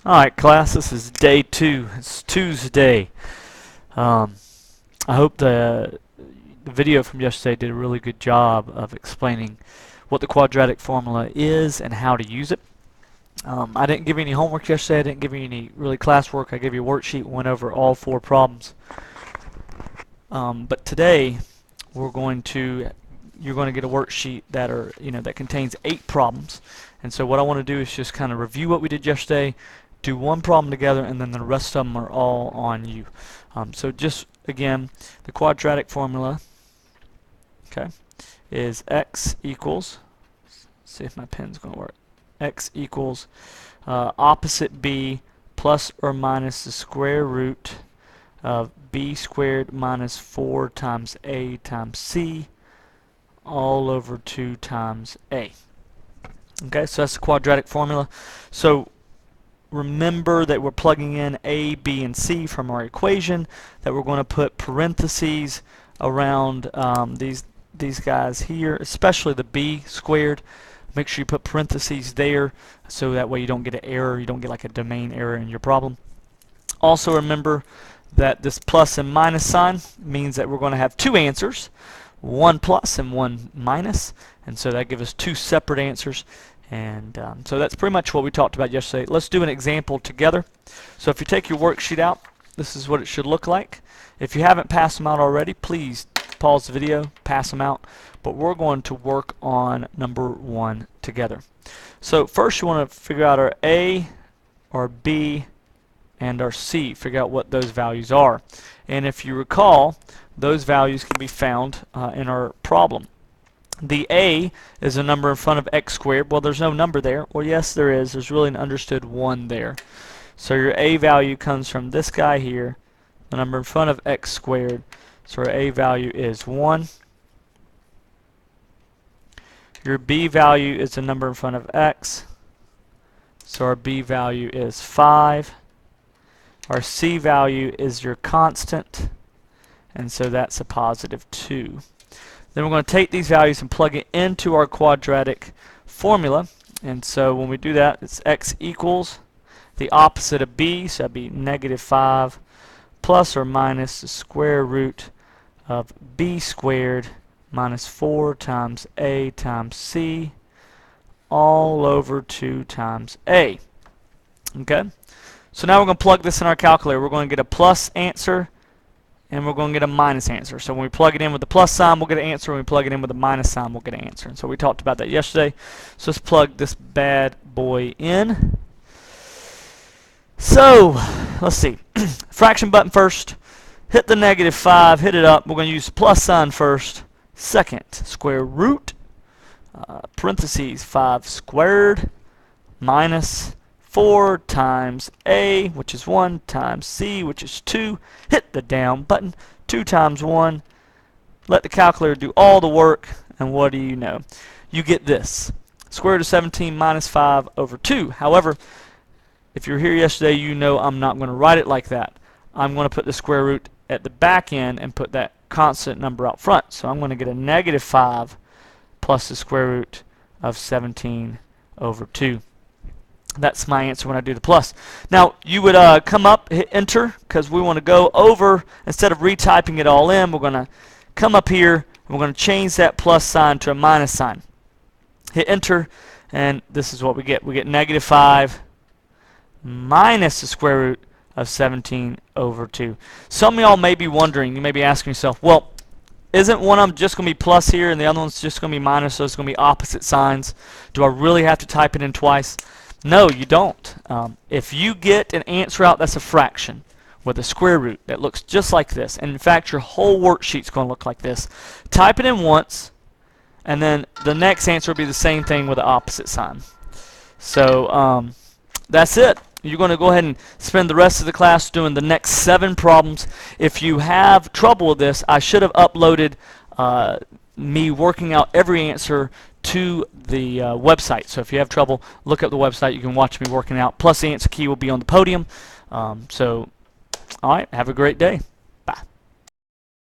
Alright class, this is day 2. It's Tuesday. I hope the video from yesterday did a really good job of explaining what the quadratic formula is and how to use it. I didn't give you any homework yesterday. I didn't give you any really classwork. I gave you a worksheet and went over all 4 problems. But today you're going to get a worksheet that contains 8 problems. And so what I want to do is just kind of review what we did yesterday, do one problem together, and then the rest of them are all on you. So just again, the quadratic formula, okay, is x equals, let's see if my pen's going to work, x equals opposite b plus or minus the square root of b squared minus 4 times a times c all over 2 times a. Okay, so that's the quadratic formula. So remember that we're plugging in a, b, and c from our equation, that we're going to put parentheses around these guys here, especially the b squared. Make sure you put parentheses there so that way you don't get an error, you don't get like a domain error in your problem. Also remember that this plus and minus sign means that we're going to have 2 answers, one plus and one minus, and so that gives us 2 separate answers. And so that's pretty much what we talked about yesterday. Let's do an example together. So if you take your worksheet out, this is what it should look like. If you haven't passed them out already, please pause the video, pass them out. But we're going to work on number 1 together. So first you want to figure out our A, our B, and our C. Figure out what those values are. And if you recall, those values can be found in our problem. The A is a number in front of x squared. Well, there's no number there. Well, yes, there is. There's really an understood 1 there. So your A value comes from this guy here, the number in front of x squared. So our A value is 1. Your B value is the number in front of x. So our B value is 5. Our C value is your constant, and so that's a positive 2. Then we're going to take these values and plug it into our quadratic formula. And so when we do that, it's x equals the opposite of b, so that'd be negative 5 plus or minus the square root of b squared minus 4 times a times c all over 2 times a. Okay? So now we're going to plug this in our calculator. We're going to get a plus answer, and we're going to get a minus answer. So when we plug it in with the plus sign, we'll get an answer. When we plug it in with the minus sign, we'll get an answer. And so we talked about that yesterday. So let's plug this bad boy in. So let's see. Fraction button first. Hit the negative 5. Hit it up. We're going to use the plus sign first. Second, square root, parentheses 5 squared minus 4 times a, which is 1, times c, which is 2. Hit the down button. 2 times 1. Let the calculator do all the work, and what do you know? You get this. Square root of 17 minus 5 over 2. However, if you were here yesterday, you know I'm not going to write it like that. I'm going to put the square root at the back end and put that constant number out front. So I'm going to get a negative 5 plus the square root of 17 over 2. That's my answer when I do the plus. Now, you would come up, hit enter, because we want to go over, instead of retyping it all in, we're going to come up here, and we're going to change that plus sign to a minus sign. Hit enter, and this is what we get. We get negative 5 minus the square root of 17 over 2. Some of y'all may be wondering, you may be asking yourself, well, isn't one of them just going to be plus here, and the other one's just going to be minus, so it's going to be opposite signs? Do I really have to type it in twice? No, you don't. If you get an answer out that's a fraction with a square root that looks just like this, and in fact your whole worksheet's going to look like this, type it in once, and then the next answer will be the same thing with the opposite sign. So that's it. You're going to go ahead and spend the rest of the class doing the next 7 problems. If you have trouble with this, I should have uploaded me working out every answer to the website. So if you have trouble, look up the website. You can watch me working out. Plus the answer key will be on the podium. So, all right, have a great day.